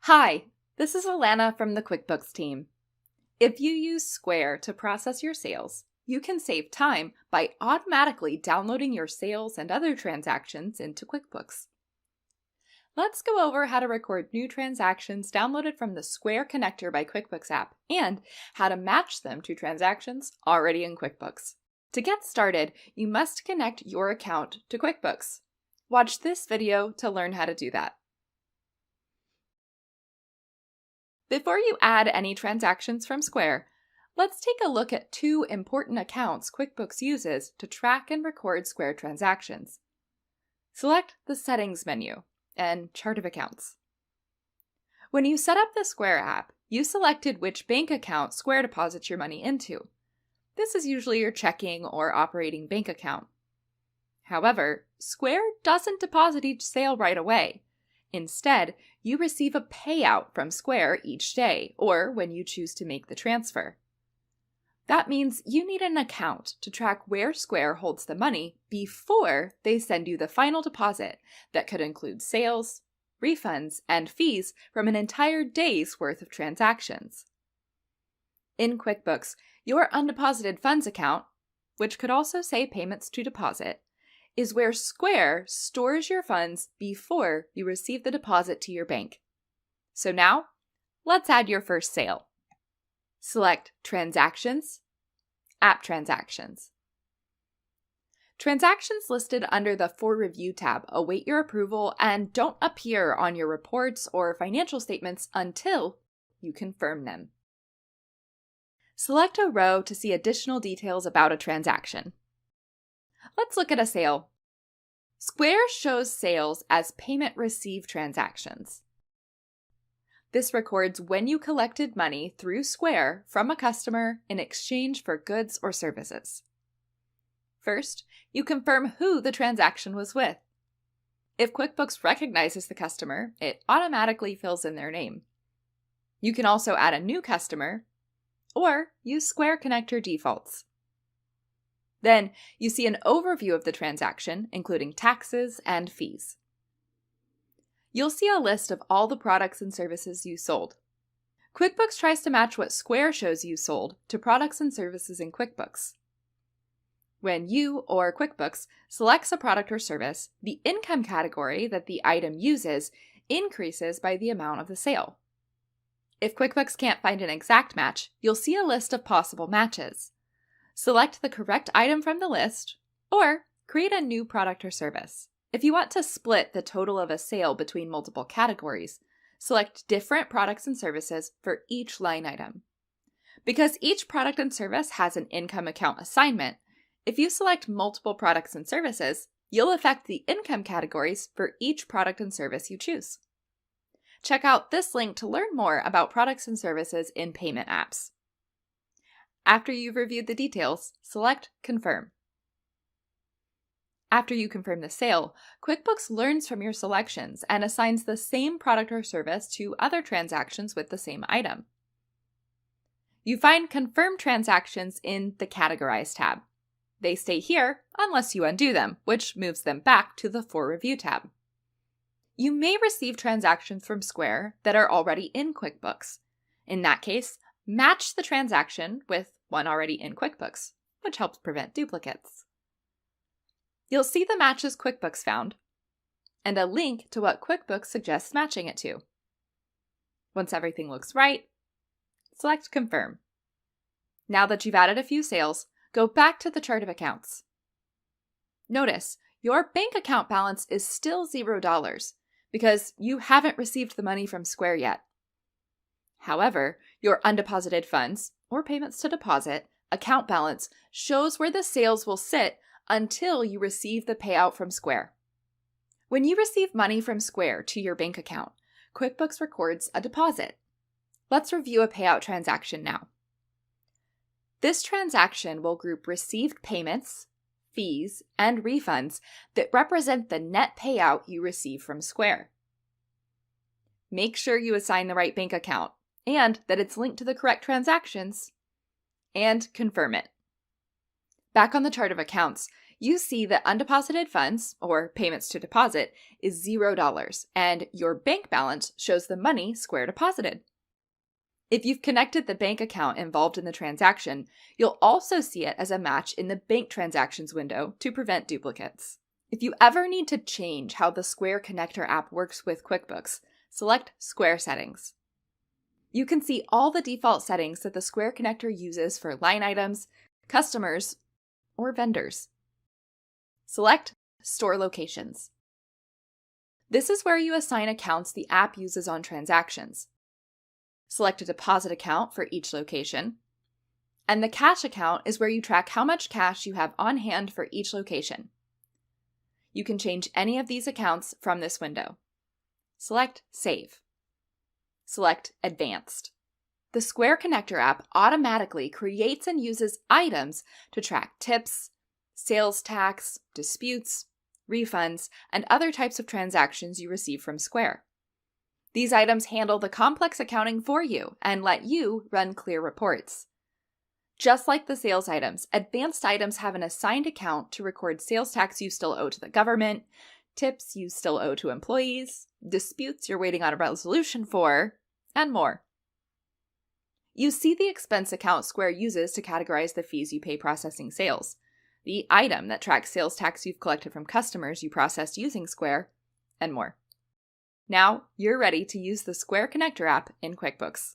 Hi, this is Alana from the QuickBooks team. If you use Square to process your sales, you can save time by automatically downloading your sales and other transactions into QuickBooks. Let's go over how to record new transactions downloaded from the Square Connector by QuickBooks app and how to match them to transactions already in QuickBooks. To get started, you must connect your account to QuickBooks. Watch this video to learn how to do that. Before you add any transactions from Square, let's take a look at two important accounts QuickBooks uses to track and record Square transactions. Select the Settings menu and Chart of Accounts. When you set up the Square app, you selected which bank account Square deposits your money into. This is usually your checking or operating bank account. However, Square doesn't deposit each sale right away. Instead, you receive a payout from Square each day or when you choose to make the transfer. That means you need an account to track where Square holds the money before they send you the final deposit that could include sales, refunds, and fees from an entire day's worth of transactions. In QuickBooks, your undeposited funds account, which could also say payments to deposit, is where Square stores your funds before you receive the deposit to your bank. So now, let's add your first sale. Select Transactions, App Transactions. Transactions listed under the For Review tab await your approval and don't appear on your reports or financial statements until you confirm them. Select a row to see additional details about a transaction. Let's look at a sale. Square shows sales as payment received transactions. This records when you collected money through Square from a customer in exchange for goods or services. First, you confirm who the transaction was with. If QuickBooks recognizes the customer, it automatically fills in their name. You can also add a new customer or use Square Connector defaults. Then you see an overview of the transaction, including taxes and fees. You'll see a list of all the products and services you sold. QuickBooks tries to match what Square shows you sold to products and services in QuickBooks. When you or QuickBooks selects a product or service, the income category that the item uses increases by the amount of the sale. If QuickBooks can't find an exact match, you'll see a list of possible matches. Select the correct item from the list, or create a new product or service. If you want to split the total of a sale between multiple categories, select different products and services for each line item. Because each product and service has an income account assignment, if you select multiple products and services, you'll affect the income categories for each product and service you choose. Check out this link to learn more about products and services in payment apps. After you've reviewed the details, select Confirm. After you confirm the sale, QuickBooks learns from your selections and assigns the same product or service to other transactions with the same item. You find confirmed transactions in the Categorize tab. They stay here unless you undo them, which moves them back to the For Review tab. You may receive transactions from Square that are already in QuickBooks. In that case, match the transaction with one already in QuickBooks, which helps prevent duplicates. You'll see the matches QuickBooks found and a link to what QuickBooks suggests matching it to. Once everything looks right, select Confirm. Now that you've added a few sales, go back to the Chart of Accounts. Notice your bank account balance is still $0 because you haven't received the money from Square yet. However, your undeposited funds, or payments to deposit, account balance shows where the sales will sit until you receive the payout from Square. When you receive money from Square to your bank account, QuickBooks records a deposit. Let's review a payout transaction now. This transaction will group received payments, fees, and refunds that represent the net payout you receive from Square. Make sure you assign the right bank account and that it's linked to the correct transactions, and confirm it. Back on the Chart of Accounts, You see that undeposited funds, or payments to deposit, is $0, and your bank balance shows the money Square deposited. If you've connected the bank account involved in the transaction, you'll also see it as a match in the Bank Transactions window to prevent duplicates. If you ever need to change how the Square Connector app works with QuickBooks, select Square Settings. You can see all the default settings that the Square Connector uses for line items, customers, or vendors. Select Store Locations. This is where you assign accounts the app uses on transactions. Select a deposit account for each location, and the cash account is where you track how much cash you have on hand for each location. You can change any of these accounts from this window. Select Save. Select Advanced. The Square Connector app automatically creates and uses items to track tips, sales tax, disputes, refunds, and other types of transactions you receive from Square. These items handle the complex accounting for you and let you run clear reports. Just like the sales items, advanced items have an assigned account to record sales tax you still owe to the government, tips you still owe to employees, disputes you're waiting on a resolution for, and more. You see the expense account Square uses to categorize the fees you pay processing sales, the item that tracks sales tax you've collected from customers you processed using Square, and more. Now, you're ready to use the Square Connector app in QuickBooks.